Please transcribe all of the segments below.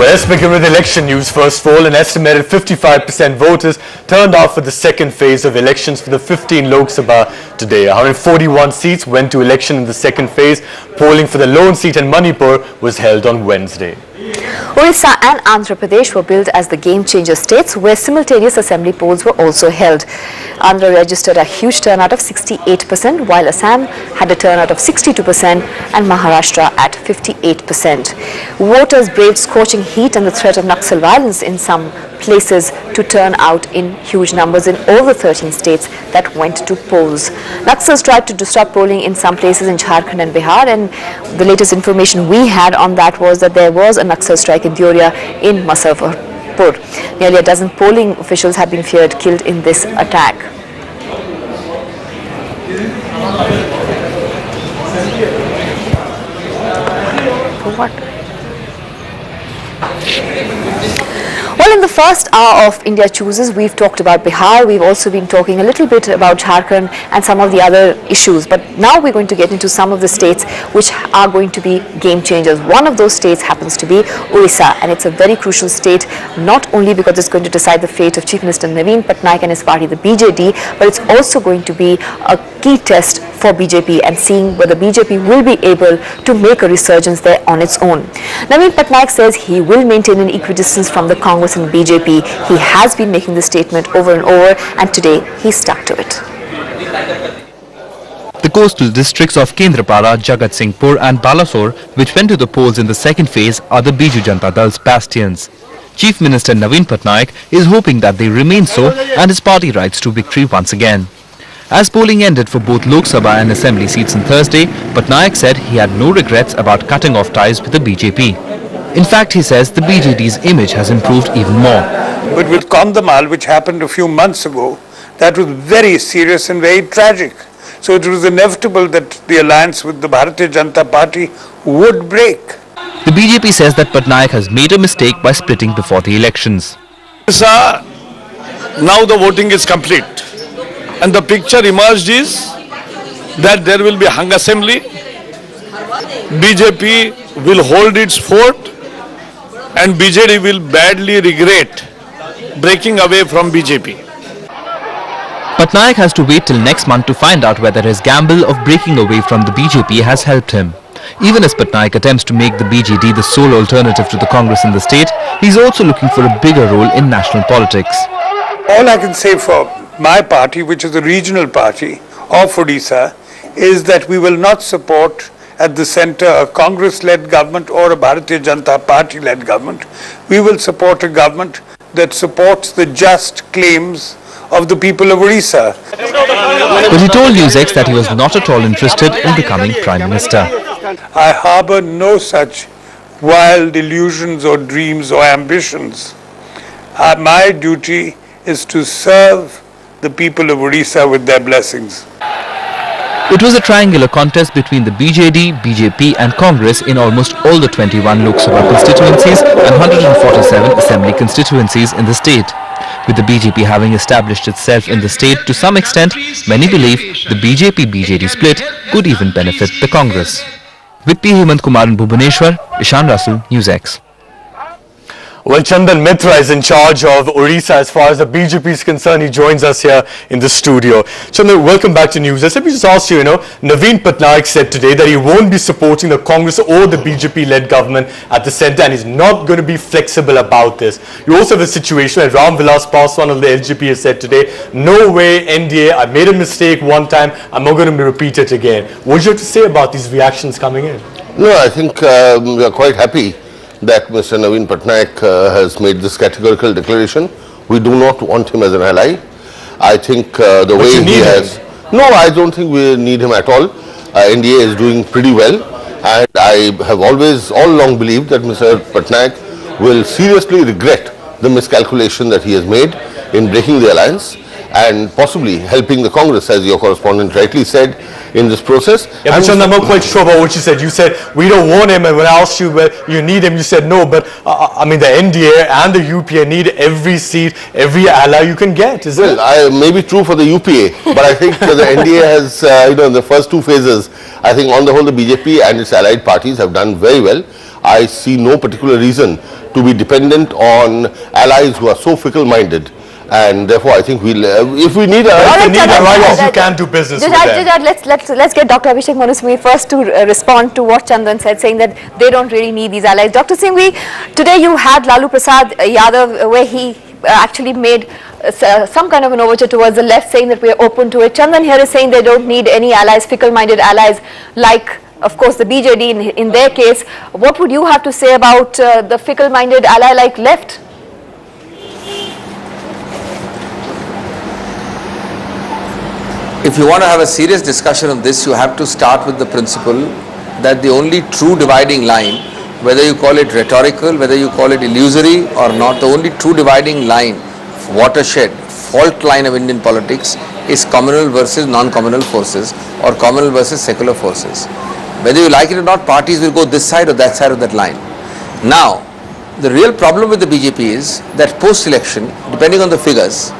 Well, let's begin with election news. First of all, an estimated 55% voters turned out for the second phase of elections for the 15 Lok Sabha today. 141 seats went to election in the second phase. Polling for the lone seat in Manipur was held on Wednesday. Orissa and Andhra Pradesh were billed as the game-changer states, where simultaneous assembly polls were also held. Andhra registered a huge turnout of 68%, while Assam had a turnout of 62% and Maharashtra at 58%. Voters braved scorching heat and the threat of Naxal violence in some places to turn out in huge numbers in all the 13 states that went to polls. Naxals tried to disrupt polling in some places in Jharkhand and Bihar, and the latest information we had on that was that there was a Naxal strike in Deoria in Muzaffarpur. Nearly a dozen polling officials have been feared killed in this attack. What? Well, in the first hour of India Chooses, we've talked about Bihar. We've also been talking a little bit about Jharkhand and some of the other issues. But now we're going to get into some of the states which are going to be game changers. One of those states happens to be Orissa, and it's a very crucial state, not only because it's going to decide the fate of Chief Minister Naveen Patnaik and his party, the BJD, but it's also going to be a key test for BJP and seeing whether BJP will be able to make a resurgence there on its own. Naveen Patnaik says he will maintain an equidistance from the Congress and BJP. He has been making this statement over and over, and today he stuck to it. The coastal districts of Kendrapara, Jagat Singhpur and Balasore, which went to the polls in the second phase, are the Biju Janata Dal's bastions. Chief Minister Naveen Patnaik is hoping that they remain so and his party rides to victory once again. As polling ended for both Lok Sabha and Assembly seats on Thursday, Patnaik said he had no regrets about cutting off ties with the BJP. In fact, he says the BJD's image has improved even more. But with Kandhamal, which happened a few months ago, that was very serious and very tragic. So it was inevitable that the alliance with the Bharatiya Janata Party would break. The BJP says that Patnaik has made a mistake by splitting before the elections. Now the voting is complete. And the picture emerged is that there will be a hung assembly. BJP will hold its fort and BJD will badly regret breaking away from BJP. Patnaik has to wait till next month to find out whether his gamble of breaking away from the BJP has helped him. Even as Patnaik attempts to make the BJD the sole alternative to the Congress in the state, he's also looking for a bigger role in national politics. All I can say for my party, which is a regional party of Odisha, is that we will not support at the center a Congress-led government or a Bharatiya Janata Party-led government. We will support a government that supports the just claims of the people of Odisha. But he told NewsX that he was not at all interested in becoming Prime Minister. I harbor no such wild illusions or dreams or ambitions. My duty is to serve the people of Odisha with their blessings. It was a triangular contest between the BJD, BJP and Congress in almost all the 21 Lok Sabha constituencies and 147 assembly constituencies in the state. With the BJP having established itself in the state to some extent, many believe the BJP-BJD split could even benefit the Congress. With P. Hemant Kumar in Bhubaneswar, Ishan Rasul, NewsX. Well, Chandan Mitra is in charge of Orissa as far as the BJP is concerned. He joins us here in the studio. Chandan, welcome back to News. Let me just ask you, Naveen Patnaik said today that he won't be supporting the Congress or the BJP-led government at the centre, and he's not going to be flexible about this. You also have a situation where Ram Vilas Paswan of the LGP has said today, no way NDA, I made a mistake one time, I'm not going to repeat it again. What do you have to say about these reactions coming in? No, I think we are quite happy that Mr. Naveen Patnaik has made this categorical declaration. We do not want him as an ally. I think the way he has... No, I don't think we need him at all. NDA is doing pretty well, and I have always, all along believed that Mr. Patnaik will seriously regret the miscalculation that he has made in breaking the alliance and possibly helping the Congress, as your correspondent rightly said, in this process. Yeah, but I'm not quite sure about what you said. You said, we don't want him, and when I asked you whether you need him, you said no, but I mean the NDA and the UPA need every seat, every ally you can get, isn't it? Well, may be true for the UPA, but I think the NDA has, in the first two phases, I think on the whole the BJP and its allied parties have done very well. I see no particular reason to be dependent on allies who are so fickle-minded. And therefore, I think if we need All right, allies, Chandan, you can do business with them. let's get Dr. Abhishek Manuswamy first to respond to what Chandan said, saying that they don't really need these allies. Dr. Singhvi, today you had Lalu Prasad Yadav where he actually made some kind of an overture towards the left, saying that we are open to it. Chandan here is saying they don't need any allies, fickle-minded allies like, of course, the BJD in their case. What would you have to say about the fickle-minded ally like left? If you want to have a serious discussion on this, you have to start with the principle that the only true dividing line, whether you call it rhetorical, whether you call it illusory or not, the only true dividing line, watershed, fault line of Indian politics is communal versus non-communal forces or communal versus secular forces. Whether you like it or not, parties will go this side or that side of that line. Now, the real problem with the BJP is that post-election, depending on the figures,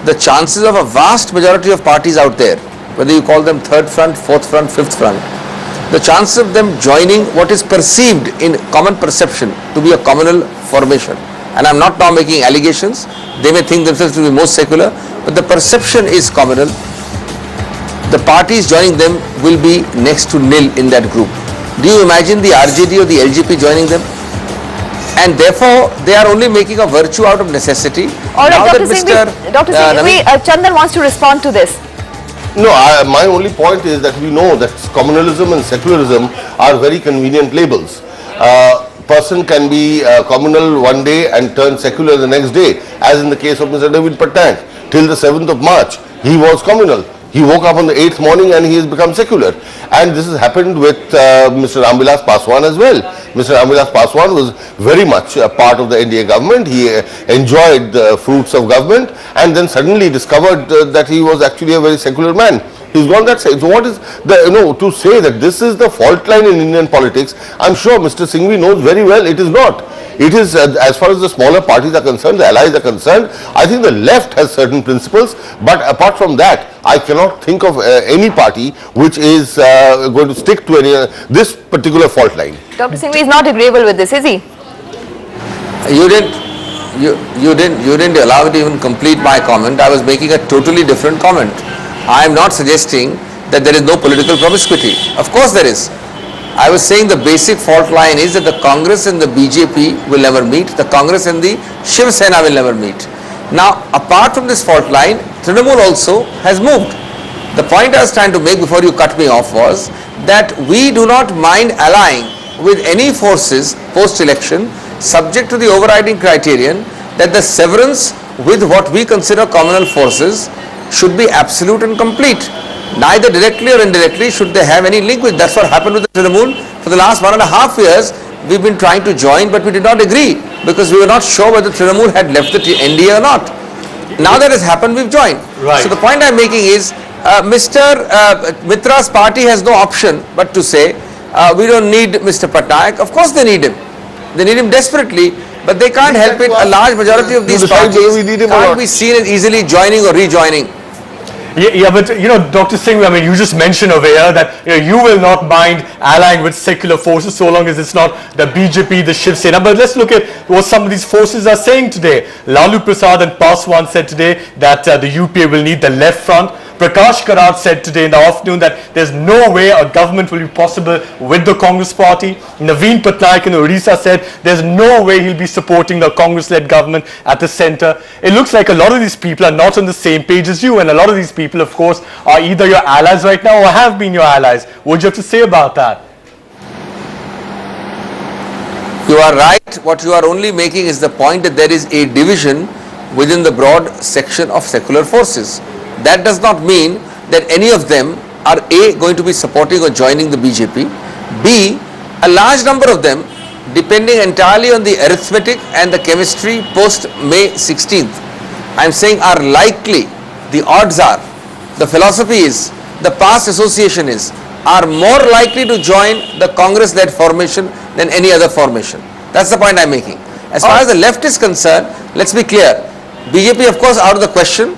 the chances of a vast majority of parties out there, whether you call them third front, fourth front, fifth front, the chances of them joining what is perceived in common perception to be a communal formation, and I'm not now making allegations, they may think themselves to be most secular, but the perception is communal, the parties joining them will be next to nil in that group. Do you imagine the RJD or the LGP joining them? And therefore, they are only making a virtue out of necessity. All right, now Dr. Singhvi, Chandan wants to respond to this. No, my only point is that we know that communalism and secularism are very convenient labels. Person can be communal one day and turn secular the next day, as in the case of Mr. Naveen Patnaik. Till the 7th of March, he was communal. He woke up on the 8th morning and he has become secular. And this has happened with Mr. Ramvilas Paswan as well. Mr. Ramvilas Paswan was very much a part of the NDA government. He enjoyed the fruits of government and then suddenly discovered that he was actually a very secular man. He's gone that side. So what is the, to say that this is the fault line in Indian politics, I'm sure Mr. Singhvi knows very well it is not. It is, as far as the smaller parties are concerned, the allies are concerned, I think the left has certain principles, but apart from that, I cannot think of any party which is going to stick to this particular fault line. Dr. Singhvi is not agreeable with this, is he? You didn't allow me to even complete my comment. I was making a totally different comment. I am not suggesting that there is no political promiscuity. Of course there is. I was saying the basic fault line is that the Congress and the BJP will never meet. The Congress and the Shiv Sena will never meet. Now, apart from this fault line, Trinamool also has moved. The point I was trying to make before you cut me off was that we do not mind allying with any forces post-election subject to the overriding criterion that the severance with what we consider communal forces should be absolute and complete. Neither directly or indirectly should they have any link with. That's what happened with the Trinamool. For the last 1.5 years, we've been trying to join, but we did not agree because we were not sure whether Trinamool had left the NDA or not. Now that has happened, we've joined. Right. So the point I'm making is, Mr. Mitra's party has no option but to say, we don't need Mr. Patnaik. Of course they need him. They need him desperately, but they can't help it. A large majority of these parties can't be seen as easily joining or rejoining. Yeah, but Dr. Singhvi, I mean, you just mentioned over here that you will not mind allying with secular forces so long as it's not the BJP, the Shiv Sena. But let's look at what some of these forces are saying today. Lalu Prasad and Paswan said today that the UPA will need the left front. Prakash Karat said today in the afternoon that there's no way a government will be possible with the Congress party. Naveen Patnaik in Odisha said there's no way he'll be supporting the Congress-led government at the centre. It looks like a lot of these people are not on the same page as you, and a lot of these people, of course, are either your allies right now or have been your allies. What do you have to say about that? You are right. What you are only making is the point that there is a division within the broad section of secular forces. That does not mean that any of them are A, going to be supporting or joining the BJP, B, a large number of them, depending entirely on the arithmetic and the chemistry post May 16th, I am saying are likely, the odds are, the philosophy is, the past association is, are more likely to join the Congress-led formation than any other formation. That's the point I am making. As far as the left is concerned, let's be clear, BJP of course out of the question,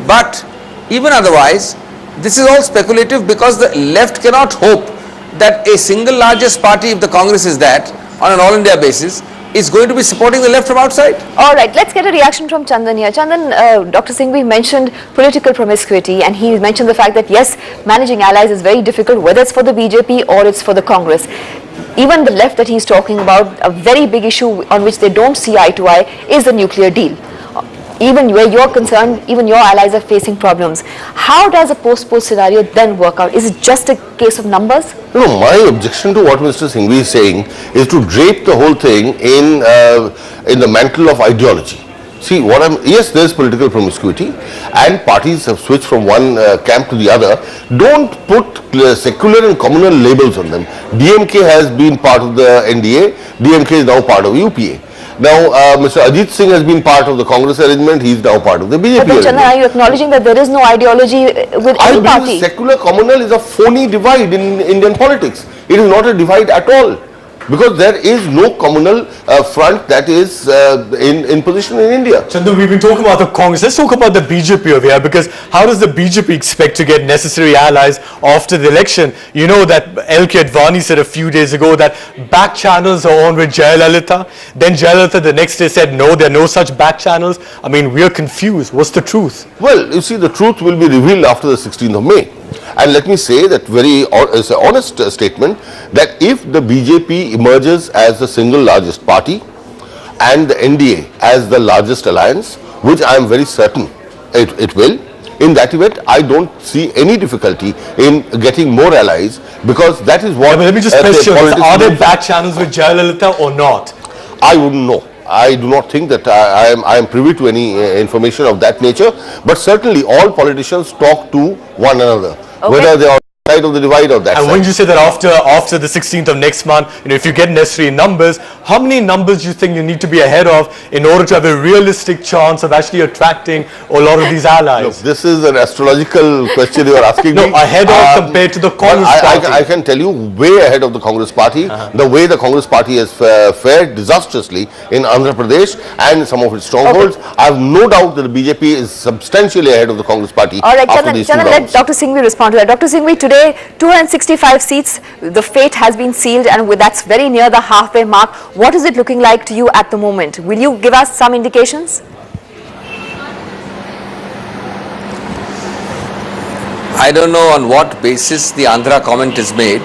but even otherwise, this is all speculative because the left cannot hope that a single largest party, if the Congress is that, on an all India basis, is going to be supporting the left from outside. All right, let's get a reaction from Chandan here. Chandan, Dr. Singhvi mentioned political promiscuity, and he mentioned the fact that yes, managing allies is very difficult, whether it's for the BJP or it's for the Congress. Even the left that he's talking about, a very big issue on which they don't see eye to eye is the nuclear deal. Even where you're concerned, even your allies are facing problems. How does a post-post scenario then work out? Is it just a case of numbers? No, my objection to what Mr. Singhvi is saying is to drape the whole thing in the mantle of ideology. See, yes, there's political promiscuity and parties have switched from one camp to the other. Don't put secular and communal labels on them. DMK has been part of the NDA, DMK is now part of UPA. Now, Mr. Ajit Singh has been part of the Congress arrangement, he is now part of the BJP But arrangement. Chandan, are you acknowledging that there is no ideology with I any believe party? secular communal is a phony divide in Indian politics. It is not a divide at all. Because there is no communal front that is in position in India. Chandu, we've been talking about the Congress. Let's talk about the BJP over here, because how does the BJP expect to get necessary allies after the election? You know that L.K. Advani said a few days ago that back channels are on with Jayalalitha. Then Jayalalitha the next day said no, there are no such back channels. I mean, we're confused. What's the truth? Well, you see, the truth will be revealed after the 16th of May. And let me say that it's an honest statement that if the BJP emerges as the single largest party and the NDA as the largest alliance, which I am very certain it will, in that event, I don't see any difficulty in getting more allies, because that is what... Yeah, but let me just question, are there back channels with Jayalalitha or not? I wouldn't know. I do not think that I am privy to any information of that nature, but certainly all politicians talk to one another, whether they are on the side of the divide or that And side. when you say that after the 16th of next month, if you get necessary numbers, how many numbers do you think you need to be ahead of in order to have a realistic chance of actually attracting a lot of these allies? Look, this is an astrological question you are asking me. No, ahead of compared to the Congress party. I can tell you way ahead of the Congress party, the way the Congress party has fared disastrously in Andhra Pradesh and some of its strongholds. I have no doubt that the BJP is substantially ahead of the Congress party. All right, after these two Chandan, let rounds. Dr. Singhvi respond to that. Dr. Singhvi, today 265 seats, the fate has been sealed, and that's very near the halfway mark. What is it looking like to you at the moment? Will you give us some indications? I don't know on what basis the Andhra comment is made.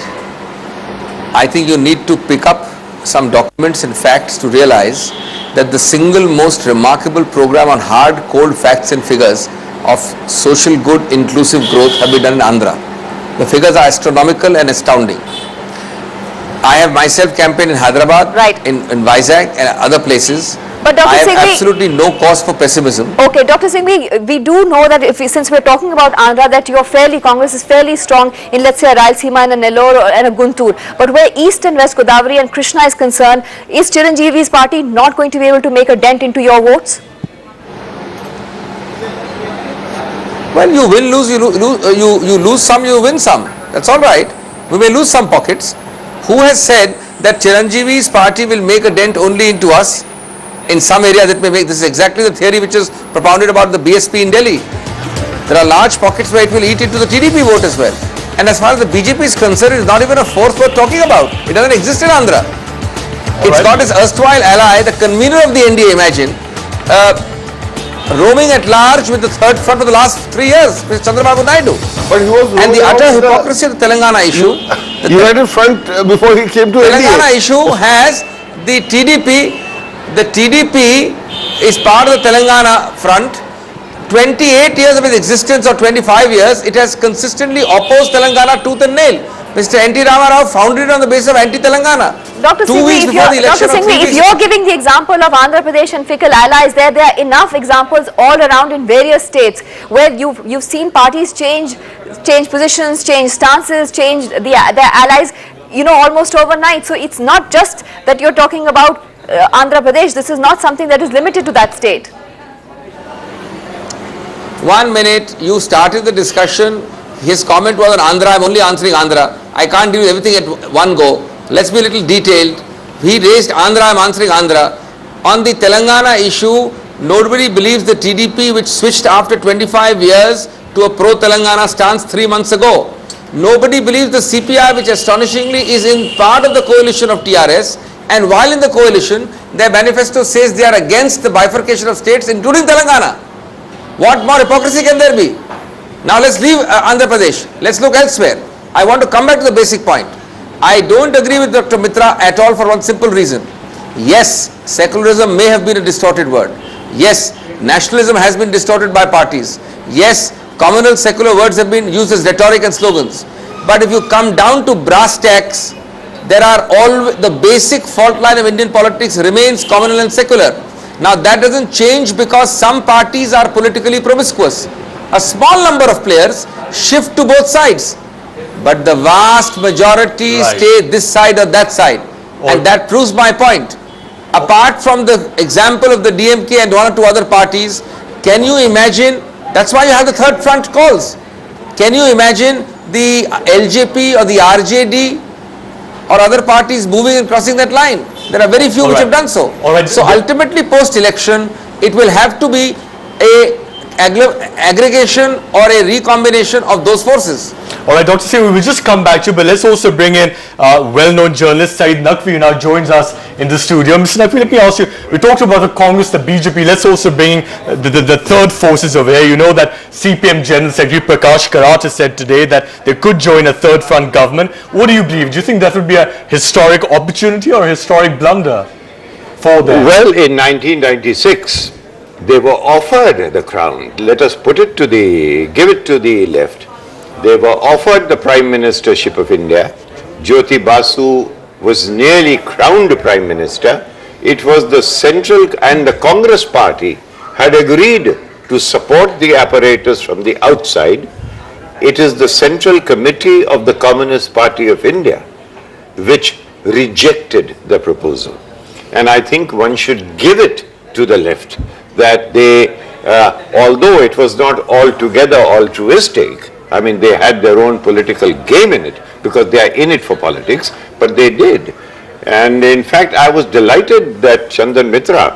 I think you need to pick up some documents and facts to realize that the single most remarkable program on hard, cold facts and figures of social good, inclusive growth have been done in Andhra. The figures are astronomical and astounding. I have myself campaigned in Hyderabad, Right. in Vizag and other places. But Dr. I have Singhvi- absolutely no cause for pessimism. Okay, Dr. Singhvi, we do know that since we're talking about Andhra, that Congress is fairly strong in, let's say, a Rayalaseema and a Nellore and a Guntur. But where East and West Godavari and Krishna is concerned, is Chiranjeevi's party not going to be able to make a dent into your votes? Well, you win, lose, you lose some, you win some. That's all right. We may lose some pockets. Who has said that Chiranjeevi's party will make a dent only into us? In some areas it may make, this is exactly the theory which is propounded about the BSP in Delhi. There are large pockets where it will eat into the TDP vote as well. And as far as the BJP is concerned, it is not even a force worth talking about. It doesn't exist in Andhra. It's got its erstwhile ally, the convener of the NDA, imagine, roaming at large with the third front for the last 3 years, Mr. Chandrababu Naidu. But he was And the rolled utter out hypocrisy of the Telangana issue. the United Front before he came to Telangana NDA. issue has the TDP. The TDP is part of the Telangana front. 28 years of its existence or 25 years, it has consistently opposed Telangana tooth and nail. Mr. N.T. Rama Rao founded it on the basis of anti-Telangana. Dr. 2 weeks before the election. Dr. Singhvi, if you're giving the example of Andhra Pradesh and fickle allies, there are enough examples all around in various states where you've seen parties change positions, change stances, change their allies, almost overnight. So it's not just that you're talking about Andhra Pradesh. This is not something that is limited to that state. 1 minute, you started the discussion. His comment was on Andhra. I'm only answering Andhra. I can't do everything at one go. Let's be a little detailed. He raised Andhra, I'm answering Andhra. On the Telangana issue, nobody believes the TDP, which switched after 25 years to a pro-Telangana stance 3 months ago. Nobody believes the CPI, which astonishingly is in part of the coalition of TRS, And while in the coalition, their manifesto says they are against the bifurcation of states, including Telangana. What more hypocrisy can there be? Now let's leave Andhra Pradesh. Let's look elsewhere. I want to come back to the basic point. I don't agree with Dr. Mitra at all for one simple reason. Yes, secularism may have been a distorted word. Yes, nationalism has been distorted by parties. Yes, communal secular words have been used as rhetoric and slogans. But if you come down to brass tacks, there are all the basic fault line of Indian politics remains communal and secular. Now that doesn't change because some parties are politically promiscuous. A small number of players shift to both sides, but the vast majority stay this side or that side. And that proves my point. Apart from the example of the DMK and one or two other parties, can you imagine, that's why you have the third front calls. Can you imagine the LJP or the RJD or other parties moving and crossing that line? There are very few which have done so. So ultimately post-election, it will have to be a aggregation or a recombination of those forces. Alright, Dr. Singhvi, we'll just come back to you, but let's also bring in well-known journalist Saeed Naqvi, who now joins us in the studio. Mr. Naqvi, let me ask you, we talked about the Congress, the BJP, let's also bring in the third forces over here. You know that CPM General Secretary Prakash Karat has said today that they could join a third front government. What do you believe? Do you think that would be a historic opportunity or a historic blunder for them? Well, in 1996, they were offered the crown. Let us give it to the left. They were offered the Prime Ministership of India. Jyoti Basu was nearly crowned Prime Minister. It was the central and the Congress party had agreed to support the apparatus from the outside. It is the Central Committee of the Communist Party of India which rejected the proposal. And I think one should give it to the left that they, although it was not altogether altruistic, I mean, they had their own political game in it because they are in it for politics, but they did. And in fact, I was delighted that Chandan Mitra,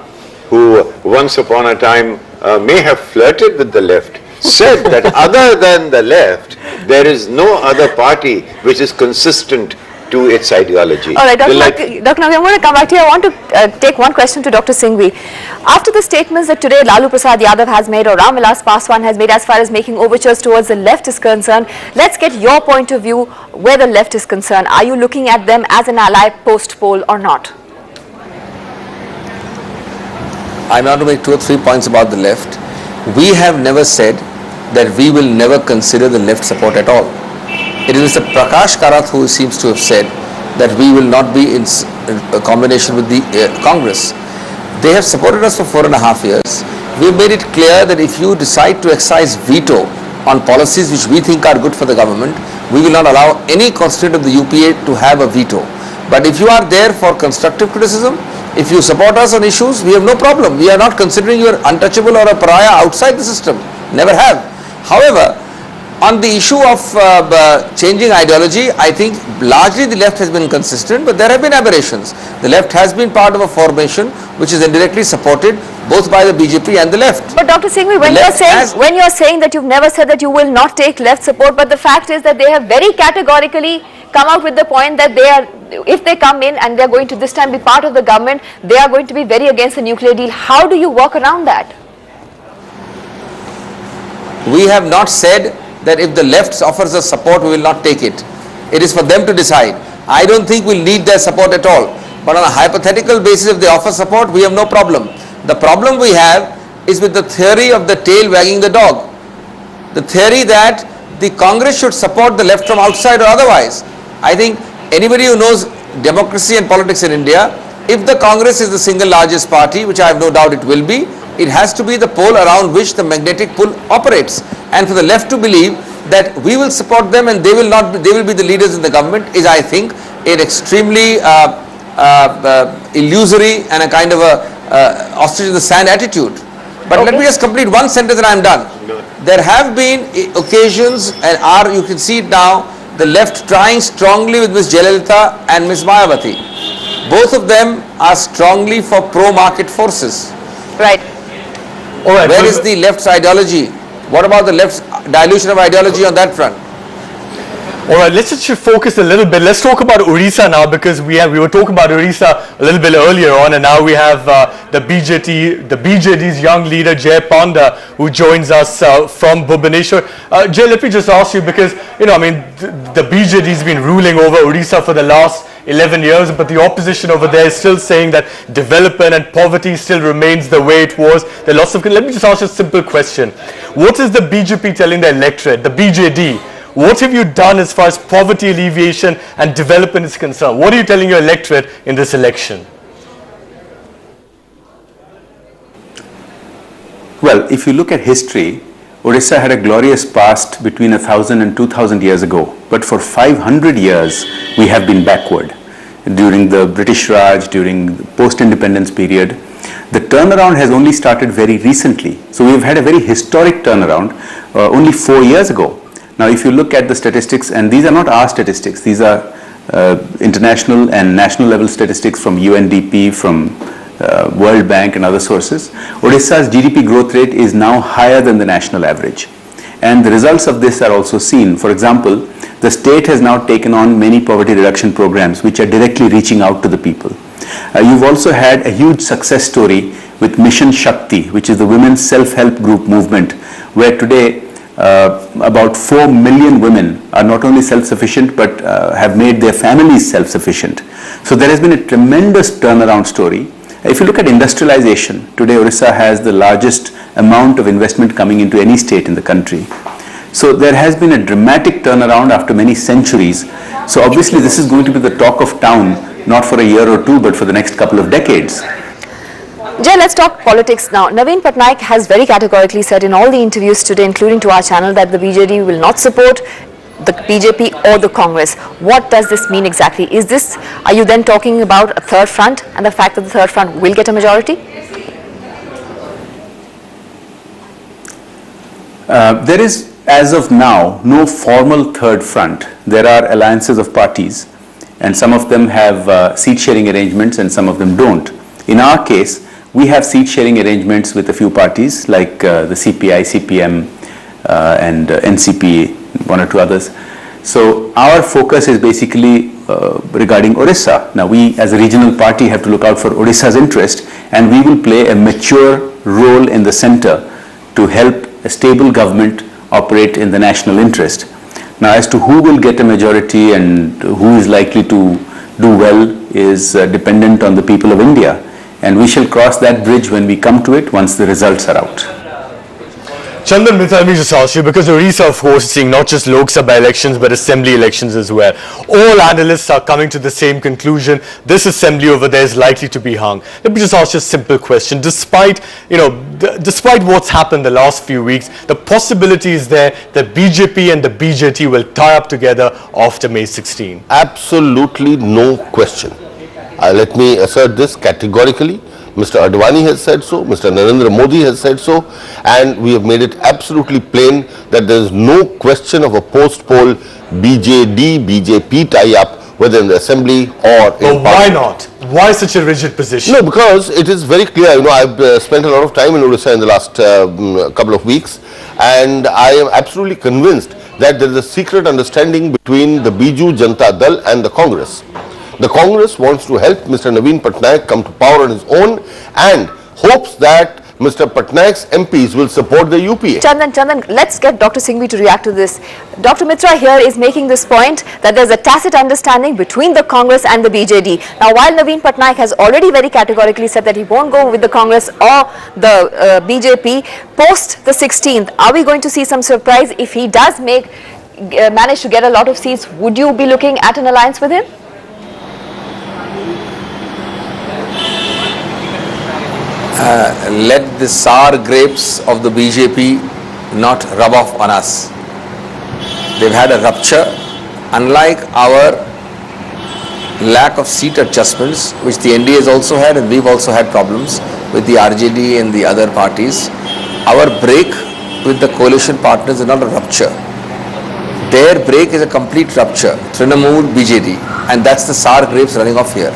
who once upon a time may have flirted with the left, said that other than the left, there is no other party which is consistent to its ideology. All right, Dr. Naqvi, I'm going to come back to you. I want to take one question to Dr. Singhvi. After the statements that today Lalu Prasad Yadav has made or Ram Vilas Paswan has made as far as making overtures towards the left is concerned, let's get your point of view where the left is concerned. Are you looking at them as an ally post-poll or not? I want to make 2 or 3 points about the left. We have never said that we will never consider the left support at all. It is Mr. Prakash Karat who seems to have said that we will not be in a combination with the Congress. They have supported us for 4.5 years. We have made it clear that if you decide to exercise veto on policies which we think are good for the government, we will not allow any constituent of the UPA to have a veto. But if you are there for constructive criticism, if you support us on issues, we have no problem. We are not considering you are untouchable or a pariah outside the system. Never have. However, on the issue of changing ideology, I think largely the left has been consistent, but there have been aberrations. The left has been part of a formation which is indirectly supported both by the BJP and the left. But Dr. Singhvi, when you are saying that you've never said that you will not take left support, but the fact is that they have very categorically come out with the point that they are, if they come in and they are going to this time be part of the government, they are going to be very against the nuclear deal. How do you work around that? We have not said that if the left offers us support, we will not take it. It is for them to decide. I don't think we'll need their support at all. But on a hypothetical basis, if they offer support, we have no problem. The problem we have is with the theory of the tail wagging the dog. The theory that the Congress should support the left from outside or otherwise. I think anybody who knows democracy and politics in India, if the Congress is the single largest party, which I have no doubt it will be, it has to be the pole around which the magnetic pull operates. And for the left to believe that we will support them and they will not, they will be the leaders in the government is, I think, an extremely illusory and a kind of a ostrich in the sand attitude. But let me just complete one sentence and I am done. There have been occasions, and you can see it now, the left trying strongly with Ms. Jayalalitha and Ms. Mayawati. Both of them are strongly for pro-market forces. Right. All right. Where is the left's ideology? What about the left's dilution of ideology on that front? All right, let's just focus a little bit. Let's talk about Odisha now, because we were talking about Odisha a little bit earlier on, and now we have the BJD's young leader Jay Panda, who joins us from Bhubaneswar. Jay, let me just ask you, because the BJD's been ruling over Odisha for the last 11 years, but the opposition over there is still saying that development and poverty still remains the way it was. There are lots of. Let me just ask you a simple question: what is the BJP telling the electorate, the BJD? What have you done as far as poverty alleviation and development is concerned? What are you telling your electorate in this election? Well, if you look at history, Odisha had a glorious past between 1,000 and 2,000 years ago. But for 500 years, we have been backward. During the British Raj, during the post-independence period, the turnaround has only started very recently. So we've had a very historic turnaround only 4 years ago. Now, if you look at the statistics, and these are not our statistics, these are international and national level statistics from UNDP, from World Bank and other sources, Odisha's GDP growth rate is now higher than the national average. And the results of this are also seen. For example, the state has now taken on many poverty reduction programs which are directly reaching out to the people. You've also had a huge success story with Mission Shakti, which is the women's self-help group movement, where today about 4 million women are not only self-sufficient but have made their families self-sufficient. So there has been a tremendous turnaround story. If you look at industrialization, today Odisha has the largest amount of investment coming into any state in the country. So there has been a dramatic turnaround after many centuries. So obviously this is going to be the talk of town, not for a year or two, but for the next couple of decades. Jay, let's talk politics now. Naveen Patnaik has very categorically said in all the interviews today, including to our channel, that the BJD will not support the BJP or the Congress. What does this mean exactly? Are you then talking about a third front and the fact that the third front will get a majority? There is, as of now, no formal third front. There are alliances of parties, and some of them have seat sharing arrangements and some of them don't. In our case, we have seat sharing arrangements with a few parties like the CPI, CPM and NCP, one or two others. So our focus is basically regarding Odisha. Now we as a regional party have to look out for Odisha's interest, and we will play a mature role in the center to help a stable government operate in the national interest. Now as to who will get a majority and who is likely to do well is dependent on the people of India. And we shall cross that bridge when we come to it once the results are out. Chandan Mitra, let me just ask you, because Odisha, of course, is seeing not just Lok Sabha elections but assembly elections as well. All analysts are coming to the same conclusion: this assembly over there is likely to be hung. Let me just ask you a simple question. Despite what's happened the last few weeks, the possibility is there that BJP and the BJT will tie up together after May 16. Absolutely no question. Let me assert this categorically. Mr. Advani has said so, Mr. Narendra Modi has said so, and we have made it absolutely plain that there is no question of a post-poll BJD, BJP tie-up, whether in the assembly or in But why not? Why such a rigid position? No, because it is very clear. I've spent a lot of time in Odisha in the last couple of weeks, and I am absolutely convinced that there is a secret understanding between the Biju Janata Dal and the Congress. The Congress wants to help Mr. Naveen Patnaik come to power on his own and hopes that Mr. Patnaik's MPs will support the UPA. Chandan, let's get Dr. Singhvi to react to this. Dr. Mitra here is making this point that there's a tacit understanding between the Congress and the BJD. Now, while Naveen Patnaik has already very categorically said that he won't go with the Congress or the BJP post the 16th, are we going to see some surprise if he does manage to get a lot of seats? Would you be looking at an alliance with him? Let the sour grapes of the BJP not rub off on us. They've had a rupture. Unlike our lack of seat adjustments, which the NDA has also had, and we've also had problems with the RJD and the other parties, our break with the coalition partners is not a rupture. Their break is a complete rupture. Trinamool, BJD, and that's the sour grapes running off here.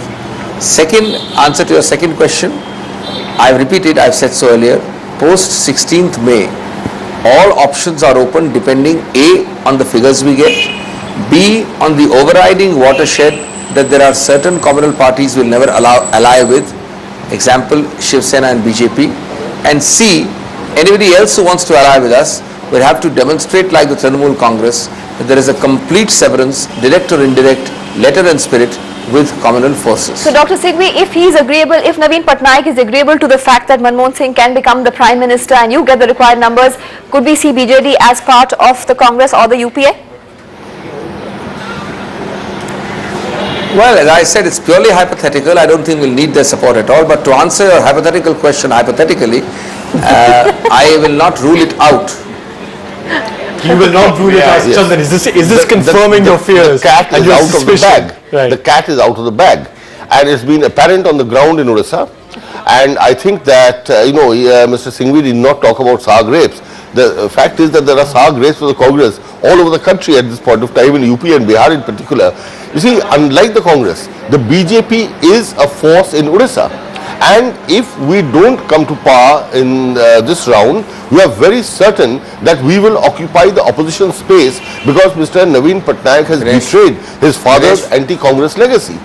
Second answer to your second question, I've repeated, I've said so earlier, post 16th May, all options are open depending A, on the figures we get, B, on the overriding watershed, that there are certain communal parties will never ally with, example Shiv Sena and BJP, and C, anybody else who wants to ally with us will have to demonstrate like the Trinamool Congress that there is a complete severance, direct or indirect, letter and spirit with communal forces. So Dr. Singhvi, if he is agreeable, if Naveen Patnaik is agreeable to the fact that Manmohan Singh can become the Prime Minister and you get the required numbers, could we see BJD as part of the Congress or the UPA? Well, as I said, it's purely hypothetical. I don't think we'll need their support at all. But to answer your hypothetical question hypothetically, I will not rule it out. You will not rule it out. Yes. Chandan, is this confirming your fears? The cat and is your out of the suspicion? bag. Right. The cat is out of the bag. And it's been apparent on the ground in Odisha. And I think that, Mr. Singhvi did not talk about sour grapes. The fact is that there are sour grapes for the Congress all over the country at this point of time, in UP and Bihar in particular. You see, unlike the Congress, the BJP is a force in Odisha. And if we don't come to power in this round, we are very certain that we will occupy the opposition space because Mr. Naveen Patnaik has betrayed his father's anti-Congress legacy.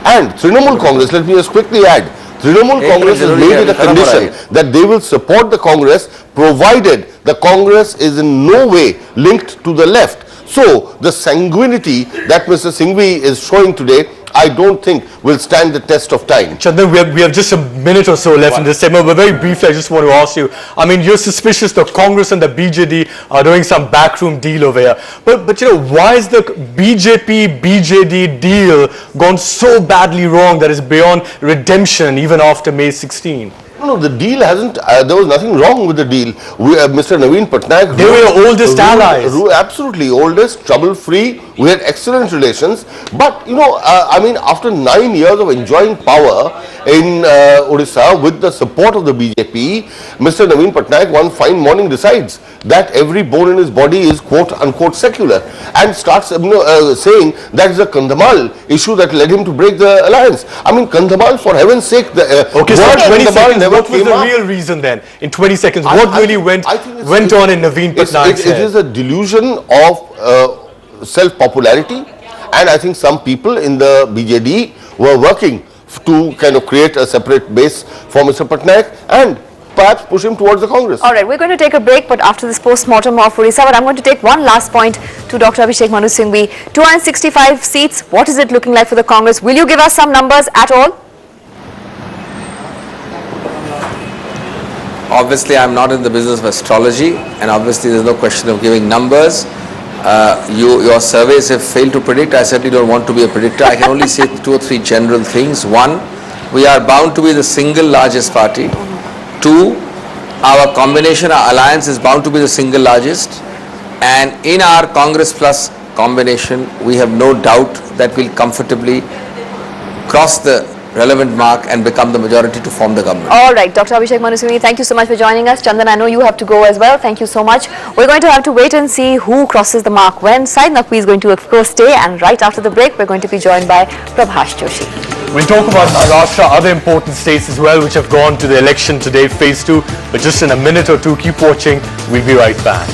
And Trinamool Congress, let me just quickly add, Trinamool Congress has made it a condition that they will support the Congress provided the Congress is in no way linked to the left. So the sanguinity that Mr. Singhvi is showing today, I don't think will stand the test of time. Chandan, we have just a minute or so left in this segment, but very briefly I just want to ask you, I mean, you're suspicious the Congress and the BJD are doing some backroom deal over here. But why is the BJP-BJD deal gone so badly wrong that is beyond redemption even after May 16? No, the deal hasn't, there was nothing wrong with the deal. Mr. Naveen Patnaik... They were your oldest allies. Absolutely, oldest, trouble-free. We had excellent relations. But, I mean, after 9 years of enjoying power in Odisha with the support of the BJP, Mr. Naveen Patnaik one fine morning decides that every bone in his body is quote-unquote secular and starts saying that is a Kandhamal issue that led him to break the alliance. I mean, Kandhamal, for heaven's sake... Okay, so 20 seconds, what was the real reason then? In 20 seconds, what really went on in Naveen Patnaik's head? It is a delusion of self-popularity, and I think some people in the BJD were working to kind of create a separate base for Mr. Patnaik and perhaps push him towards the Congress. All right, we're going to take a break, but after this post-mortem of Odisha, but I'm going to take one last point to Dr. Abhishek Manu Singhvi. 265 seats, what is it looking like for the Congress? Will you give us some numbers at all? Obviously, I'm not in the business of astrology, and obviously there's no question of giving numbers. Your surveys have failed to predict. I certainly don't want to be a predictor. I can only say 2 or 3 general things. One, we are bound to be the single largest party. 2, our combination, our alliance is bound to be the single largest. And in our Congress Plus combination, we have no doubt that we'll comfortably cross the relevant mark and become the majority to form the government. All right, Dr. Abhishek Manu Singhvi, thank you so much for joining us. Chandan, I know you have to go as well. Thank you so much. We're going to have to wait and see who crosses the mark when. Syed Naqvi is going to, of course, stay, and right after the break, we're going to be joined by Prabhash Joshi. We'll talk about Maharashtra, other important states as well, which have gone to the election today, phase 2. But just in a minute or two, keep watching. We'll be right back.